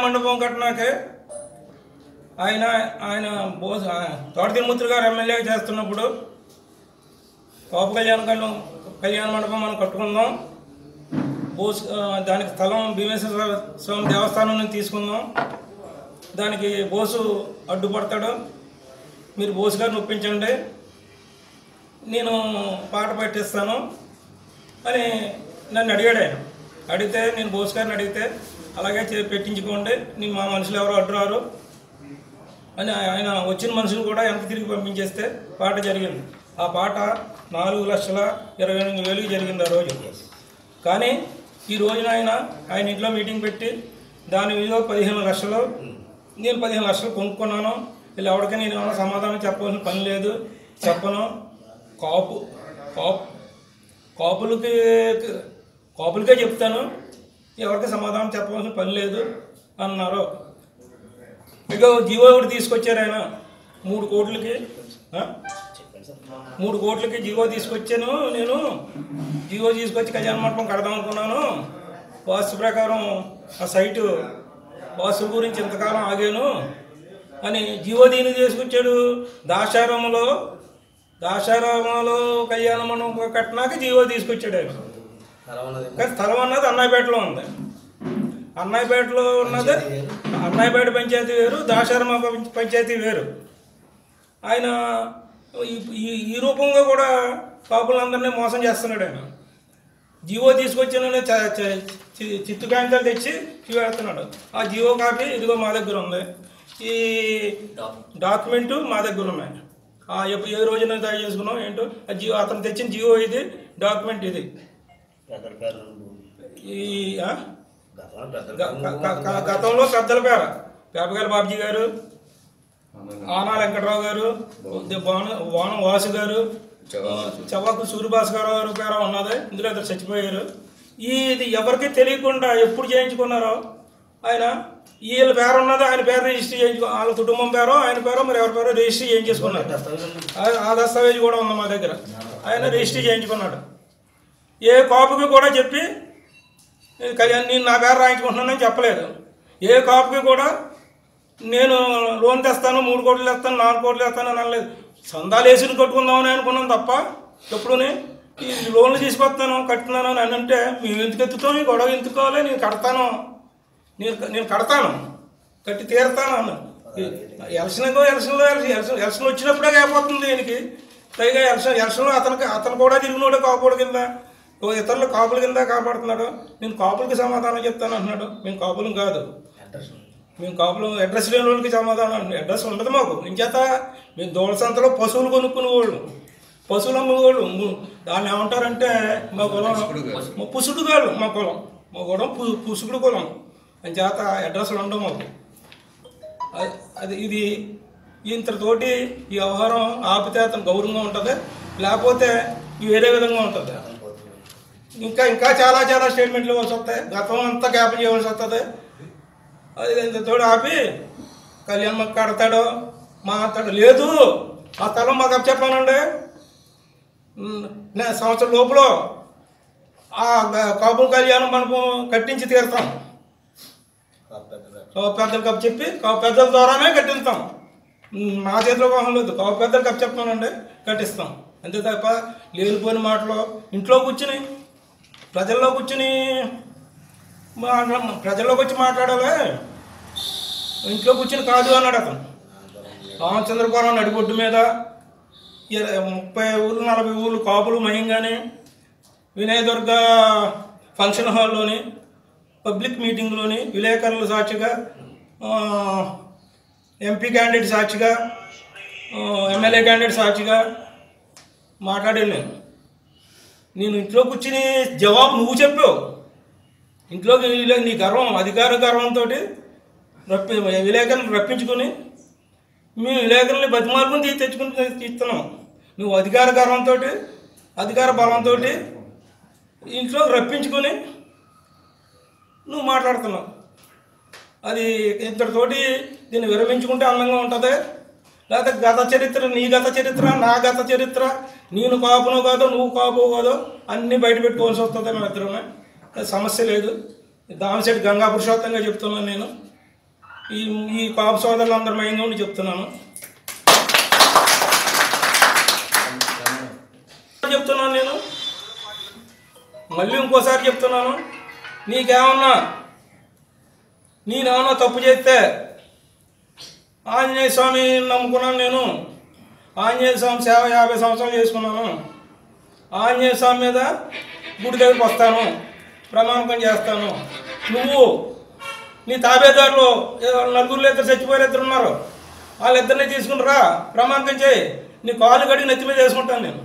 మండపం కట్టినాకే ఆయన తోట తిరుమూర్తి గారు ఎమ్మెల్యే చేస్తున్నప్పుడు కాపు కళ్యాణ మండపం మనం కట్టుకుందాం, దానికి స్థలం భీమేశ్వర స్వామి దేవస్థానం నుంచి తీసుకుందాం, దానికి బోసు అడ్డుపడతాడు, మీరు బోసు గారిని ఒప్పించండి, నేను పాట పెట్టిస్తాను అని నన్ను అడిగాడు. ఆయన అడిగితే నేను బోసు గారిని అడిగితే అలాగే పెట్టించుకోండి, నేను మా మనుషులు ఎవరు అడ్డు రారు అని ఆయన వచ్చిన మనుషులు కూడా ఎంత తిరిగి పంపించేస్తే పాట జరిగింది. ఆ పాట 4,28,000 జరిగింది ఆ రోజు. కానీ ఈ రోజున ఆయన ఇంట్లో మీటింగ్ పెట్టి దాని విలువ 15 లక్షలు, నేను 15 లక్షలు కొనుక్కున్నాను, వీళ్ళు ఎవరికి నేను ఏమైనా సమాధానం చెప్పవలసిన పని లేదు, చెప్పను, కాపులకే చెప్తాను, ఎవరికి సమాధానం చెప్పవలసిన పని లేదు అన్నారు. ఇక జీవో ఒకటి తీసుకొచ్చారు ఆయన 3 కోట్లకి జీవో తీసుకొచ్చాను. నేను జీవో తీసుకొచ్చి కళ్యాణ మండపం కడదాం అనుకున్నాను, వాస్తు ప్రకారం ఆ సైటు వాస్తు గురించి ఇంతకాలం ఆగాను అని జీవో దీనికి తీసుకొచ్చాడు. దాశారామంలో కళ్యాణ మండపం కట్టినాక జీవో తీసుకొచ్చాడు ఆయన. కానీ స్థలం అన్నది అన్నాయిపేటలో ఉంది, అన్నాయిపేటలో ఉన్నది అన్నాయిపేట పంచాయతీ వేరు, దాశారామ పంచాయతీ వేరు. ఆయన ఈ రూపంగా కూడా కాపులందరినీ మోసం చేస్తున్నాడు. ఆయన జీవో తీసుకొచ్చిన చిత్తు కాగితాలు తెచ్చి చూపెడుతున్నాడు. ఆ జీవో కాపీ ఇదిగో మా దగ్గర ఉంది, ఈ డాక్యుమెంటు మా దగ్గర ఉన్నాయి, ఏ రోజున తయారు చేసుకున్నాం ఏంటో ఆ జీవో, అతను తెచ్చిన జీవో ఇది, డాక్యుమెంట్ ఇది. ఈ గతంలో పెద్దల పేపగారి బాబ్జీ గారు, ఆనా వెంకటరావు గారు, వానం వాసు గారు, చవాకు సూర్యభాస్ గారు పేర ఉన్నది, ఇందులో ఇద్దరు చచ్చిపోయారు. ఇది ఎవరికి తెలియకుండా ఎప్పుడు చేయించుకున్నారో ఆయన, వీళ్ళ పేరు ఉన్నది, ఆయన పేరు రిజిస్టర్ చేయించుకో, వాళ్ళ కుటుంబం పేరో ఆయన పేరో మరి ఎవరి పేరో రిజిస్టర్ చేయించేసుకున్నారు. ఆ దస్తావేజ్ కూడా ఉంది మా దగ్గర, ఆయన రిజిస్టర్ చేయించుకున్నాడు. ఏ కాపుకి కూడా చెప్పి నేను నా పేరు రాయించుకుంటున్నానని చెప్పలేదు. ఏ కాపుకి కూడా నేను లోన్ తెస్తాను, 3 కోట్లు తెస్తాను, 4 కోట్లు తెస్తాను అని అనలేదు. సందాలు వేసి కట్టుకుందామని అనుకున్నాను తప్ప ఎప్పుడునే ఈ లోన్లు తీసుకొస్తాను కట్టుతున్నాను అని అంటే మేము ఎందుకు ఎత్తుతాం, ఈ గొడవ ఎందుకోవాలి, నేను కడతాను కట్టి తీరుతాను అన్న. ఎలక్షన్ వచ్చినప్పుడే అయిపోతుంది దీనికి. పైగా ఎలక్షన్లో అతను కూడా తిరిగినోడే కాపుడు కింద, ఇతరులు కాపుల కింద కాపాడుతున్నాడు. నేను కాపులకి సమాధానం చెప్తాను అంటున్నాడు. మేము కాపులం కాదు, మేము కాపులు అడ్రస్ లేని వాళ్ళకి సమాధానం. అడ్రస్ ఉండదు మాకు. ఇంకేత మేము దోళ సంతలో పశువులు కొనుక్కునే వాళ్ళు, పశువులు అమ్మేవాళ్ళు. దాన్ని ఏమంటారంటే మా కులం పుసుడు కాదు, మా కులం పుసుడు కులం అని చేత అడ్రస్లు ఉండవు మాకు. ఇది ఇంతతోటి ఈ వ్యవహారం ఆపితే అతను గౌరవంగా ఉంటుంది, లేకపోతే వేరే విధంగా ఉంటుంది. ఇంకా చాలా స్టేట్మెంట్లు ఇవ్వాల్సి వస్తాయి, గతం అంతా జ్ఞాపం చేయవలసి వస్తుంది. అది ఇంతతోటి ఆపి కళ్యాణ్ మాకు కడతాడో మాట్లాడు లేదు, ఆ స్థలం మాకు అప్పచెప్పానండి, సంవత్సరం లోపల ఆ కాపుల కళ్యాణం మండపం కట్టించి తీరుతాం, పెద్దలకు అప్పచెప్పి పెద్దల ద్వారానే కట్టిస్తాం. మా చేతిలో కోహం లేదు, పెద్దలకు అప్పచెప్పానండి కట్టిస్తాం. అంతే తప్ప లేనిపోయిన మాటలు ప్రజల్లోకి వచ్చి మాట్లాడాలి, ఇంట్లో కూర్చుని కాదు అన్నాడు అతను. రామచంద్రపురం నడిబొడ్డు మీద 30 ఊళ్ళు 40 ఊళ్ళు కాపులు మయంగానే వినయదుర్గ ఫంక్షన్ హాల్లోని పబ్లిక్ మీటింగ్లోని విలేకరుల సాక్షిగా, ఎంపీ క్యాండిడేట్ సాక్షిగా, ఎమ్మెల్యే క్యాండిడేట్ సాక్షిగా మాట్లాడాను. నేను ఇంట్లో కూర్చుని జవాబు నువ్వు చెప్పావు. ఇంట్లోకి నీ గర్వం, అధికార గర్వంతో విలేకరులను రప్పించుకొని మేము విలేకరులని బతిమార్పుని తెచ్చుకుని తీస్తున్నాం. నువ్వు అధికార గర్వంతో, అధికార బలంతో ఇంట్లో రప్పించుకొని నువ్వు మాట్లాడుతున్నావు. అది ఇంతటితోటి దీన్ని విరమించుకుంటే అందంగా ఉంటుంది. లేకపోతే గత చరిత్ర, నీ గత చరిత్ర, నా గత చరిత్ర, నేను కాపునో కాదో నువ్వు కాపు కాదో అన్నీ బయట పెట్టుకోవాల్సి వస్తుంది. మా ఇద్దరమే సమస్య లేదు. దామశెట్టి గంగా పురుషోత్తంగా చెప్తున్నాను నేను. ఈ కాపు సోదరులందరూ మైంగా ఉండి చెప్తున్నాను. నేను మళ్ళీ ఇంకోసారి చెప్తున్నాను, నేనేమన్నా తప్పు చేస్తే ఆంజనేయ స్వామి నమ్ముకున్నాను. నేను ఆంజనేయ స్వామి సేవ 50 సంవత్సరాలు చేసుకున్నాను. ఆంజనేయ స్వామి మీద గుడి దగ్గరికి వస్తాను, ప్రమాణకం చేస్తాను. నువ్వు నీ తాబేదారులు 4 ఇద్దరు చచ్చిపోయారు, 2 ఉన్నారు, వాళ్ళిద్దరిని తీసుకుని రా, ప్రమాణకం చేయి, నీ కాలు కడిగి నెత్తి మీద వేసుకుంటాను నేను.